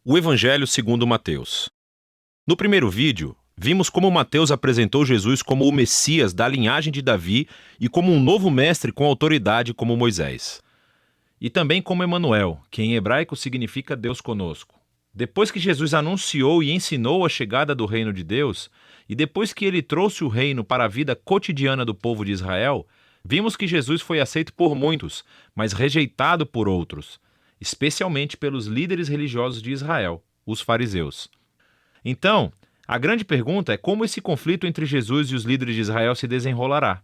O Evangelho segundo Mateus. No primeiro vídeo, vimos como Mateus apresentou Jesus como o Messias da linhagem de Davi e como um novo mestre com autoridade como Moisés. E também como Emanuel, que em hebraico significa Deus conosco. Depois que Jesus anunciou e ensinou a chegada do reino de Deus, e depois que ele trouxe o reino para a vida cotidiana do povo de Israel, vimos que Jesus foi aceito por muitos, mas rejeitado por outros, especialmente pelos líderes religiosos de Israel, os fariseus. Então, a grande pergunta é como esse conflito entre Jesus e os líderes de Israel se desenrolará.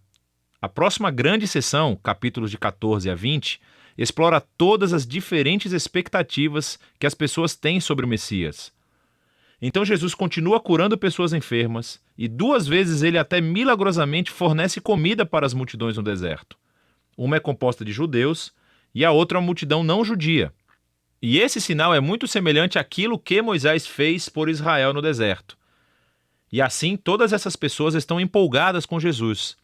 A próxima grande sessão, capítulos de 14 a 20, explora todas as diferentes expectativas que as pessoas têm sobre o Messias. Então Jesus continua curando pessoas enfermas e 2 vezes ele até milagrosamente fornece comida para as multidões no deserto. Uma é composta de judeus e a outra é uma multidão não judia. E esse sinal é muito semelhante àquilo que Moisés fez por Israel no deserto. E assim todas essas pessoas estão empolgadas com Jesus.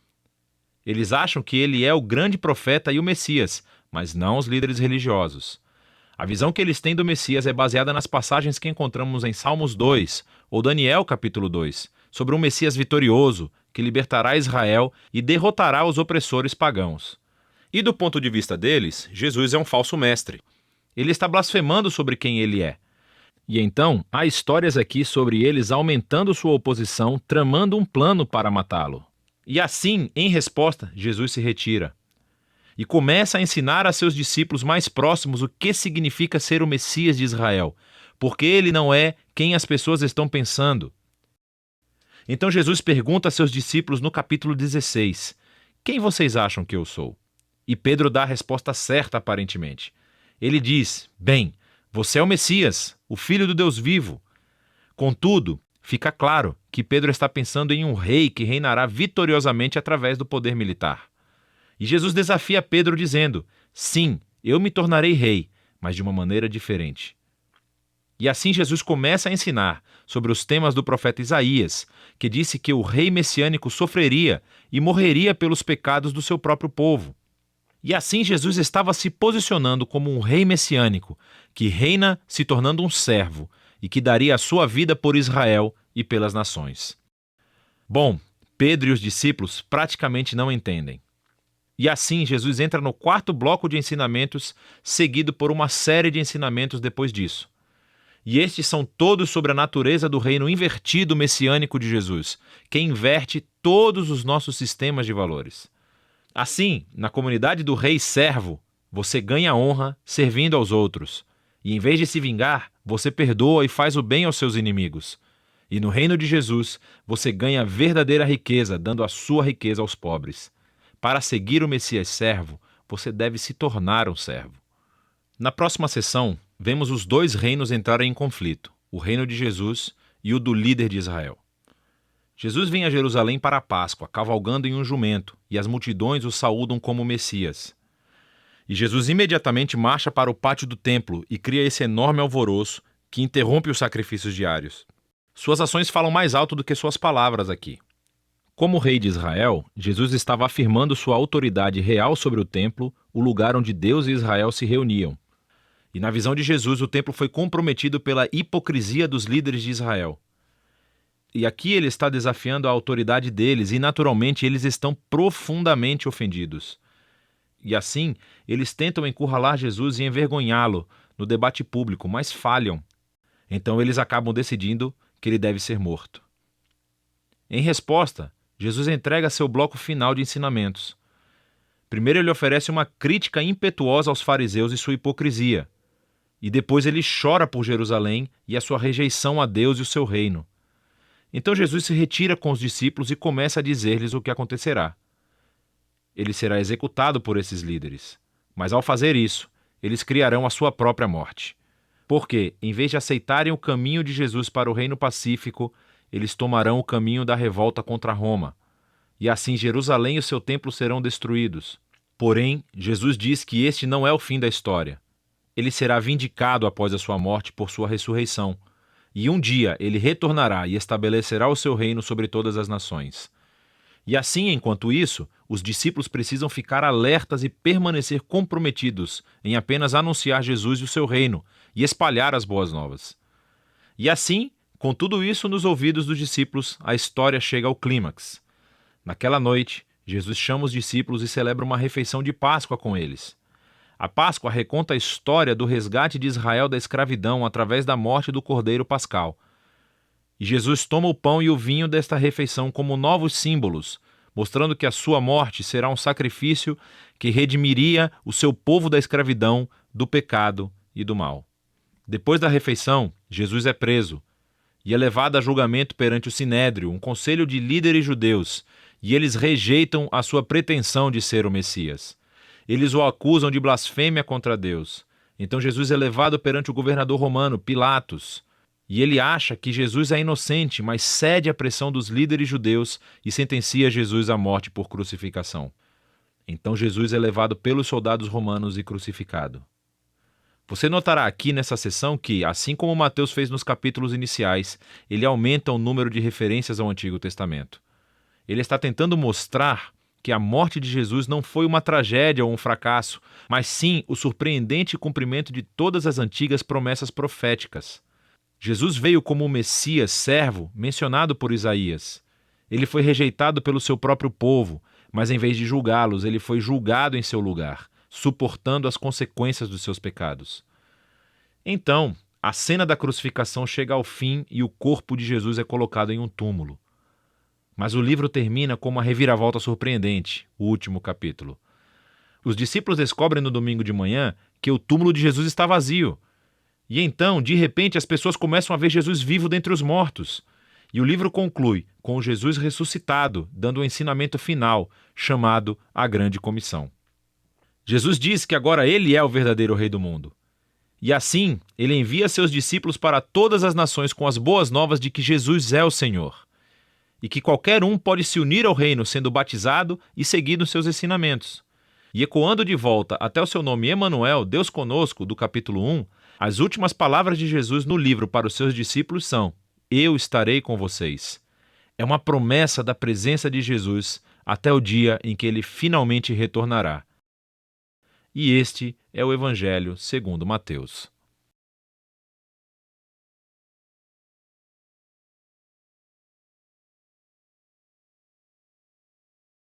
Eles acham que ele é o grande profeta e o Messias, mas não os líderes religiosos. A visão que eles têm do Messias é baseada nas passagens que encontramos em Salmos 2 ou Daniel capítulo 2, sobre um Messias vitorioso que libertará Israel e derrotará os opressores pagãos. E do ponto de vista deles, Jesus é um falso mestre. Ele está blasfemando sobre quem ele é. E então, há histórias aqui sobre eles aumentando sua oposição, tramando um plano para matá-lo. E assim, em resposta, Jesus se retira. E começa a ensinar a seus discípulos mais próximos o que significa ser o Messias de Israel, porque ele não é quem as pessoas estão pensando. Então Jesus pergunta a seus discípulos no capítulo 16, quem vocês acham que eu sou? E Pedro dá a resposta certa aparentemente. Ele diz, bem, você é o Messias, o Filho do Deus vivo. Contudo, fica claro que Pedro está pensando em um rei que reinará vitoriosamente através do poder militar. E Jesus desafia Pedro dizendo, sim, eu me tornarei rei, mas de uma maneira diferente. E assim Jesus começa a ensinar sobre os temas do profeta Isaías, que disse que o rei messiânico sofreria e morreria pelos pecados do seu próprio povo. E assim Jesus estava se posicionando como um rei messiânico, que reina se tornando um servo e que daria a sua vida por Israel e pelas nações. Bom, Pedro e os discípulos praticamente não entendem. E assim Jesus entra no 4º bloco de ensinamentos, seguido por uma série de ensinamentos depois disso. E estes são todos sobre a natureza do reino invertido messiânico de Jesus, que inverte todos os nossos sistemas de valores. Assim, na comunidade do rei servo, você ganha honra servindo aos outros. E em vez de se vingar, você perdoa e faz o bem aos seus inimigos. E no reino de Jesus, você ganha verdadeira riqueza, dando a sua riqueza aos pobres. Para seguir o Messias servo, você deve se tornar um servo. Na próxima sessão, vemos os 2 reinos entrarem em conflito, o reino de Jesus e o do líder de Israel. Jesus vem a Jerusalém para a Páscoa, cavalgando em um jumento, e as multidões o saúdam como Messias. E Jesus imediatamente marcha para o pátio do templo e cria esse enorme alvoroço que interrompe os sacrifícios diários. Suas ações falam mais alto do que suas palavras aqui. Como rei de Israel, Jesus estava afirmando sua autoridade real sobre o templo, o lugar onde Deus e Israel se reuniam. E na visão de Jesus, o templo foi comprometido pela hipocrisia dos líderes de Israel. E aqui ele está desafiando a autoridade deles e, naturalmente, eles estão profundamente ofendidos. E assim, eles tentam encurralar Jesus e envergonhá-lo no debate público, mas falham. Então eles acabam decidindo que ele deve ser morto. Em resposta, Jesus entrega seu bloco final de ensinamentos. Primeiro ele oferece uma crítica impetuosa aos fariseus e sua hipocrisia. E depois ele chora por Jerusalém e a sua rejeição a Deus e o seu reino. Então Jesus se retira com os discípulos e começa a dizer-lhes o que acontecerá. Ele será executado por esses líderes, mas ao fazer isso, eles criarão a sua própria morte. Porque, em vez de aceitarem o caminho de Jesus para o reino pacífico, eles tomarão o caminho da revolta contra Roma. E assim Jerusalém e o seu templo serão destruídos. Porém, Jesus diz que este não é o fim da história. Ele será vindicado após a sua morte por sua ressurreição. E um dia ele retornará e estabelecerá o seu reino sobre todas as nações. E assim, enquanto isso, os discípulos precisam ficar alertas e permanecer comprometidos em apenas anunciar Jesus e o seu reino e espalhar as boas novas. E assim, com tudo isso nos ouvidos dos discípulos, a história chega ao clímax. Naquela noite, Jesus chama os discípulos e celebra uma refeição de Páscoa com eles. A Páscoa reconta a história do resgate de Israel da escravidão através da morte do Cordeiro Pascal. E Jesus toma o pão e o vinho desta refeição como novos símbolos, mostrando que a sua morte será um sacrifício que redimiria o seu povo da escravidão, do pecado e do mal. Depois da refeição, Jesus é preso e é levado a julgamento perante o Sinédrio, um conselho de líderes judeus, e eles rejeitam a sua pretensão de ser o Messias. Eles o acusam de blasfêmia contra Deus. Então Jesus é levado perante o governador romano, Pilatos, e ele acha que Jesus é inocente, mas cede à pressão dos líderes judeus e sentencia Jesus à morte por crucificação. Então Jesus é levado pelos soldados romanos e crucificado. Você notará aqui nessa seção que, assim como Mateus fez nos capítulos iniciais, ele aumenta o número de referências ao Antigo Testamento. Ele está tentando mostrar que a morte de Jesus não foi uma tragédia ou um fracasso, mas sim o surpreendente cumprimento de todas as antigas promessas proféticas. Jesus veio como o Messias servo mencionado por Isaías. Ele foi rejeitado pelo seu próprio povo, mas em vez de julgá-los, ele foi julgado em seu lugar, suportando as consequências dos seus pecados. Então, a cena da crucificação chega ao fim e o corpo de Jesus é colocado em um túmulo. Mas o livro termina com uma reviravolta surpreendente, o último capítulo. Os discípulos descobrem no domingo de manhã que o túmulo de Jesus está vazio. E então, de repente, as pessoas começam a ver Jesus vivo dentre os mortos. E o livro conclui com o Jesus ressuscitado, dando um ensinamento final, chamado a Grande Comissão. Jesus diz que agora ele é o verdadeiro rei do mundo. E assim, ele envia seus discípulos para todas as nações com as boas novas de que Jesus é o Senhor. E que qualquer um pode se unir ao reino sendo batizado e seguindo seus ensinamentos. E ecoando de volta até o seu nome Emanuel, Deus conosco, do capítulo 1, as últimas palavras de Jesus no livro para os seus discípulos são: eu estarei com vocês. É uma promessa da presença de Jesus até o dia em que ele finalmente retornará. E este é o Evangelho segundo Mateus.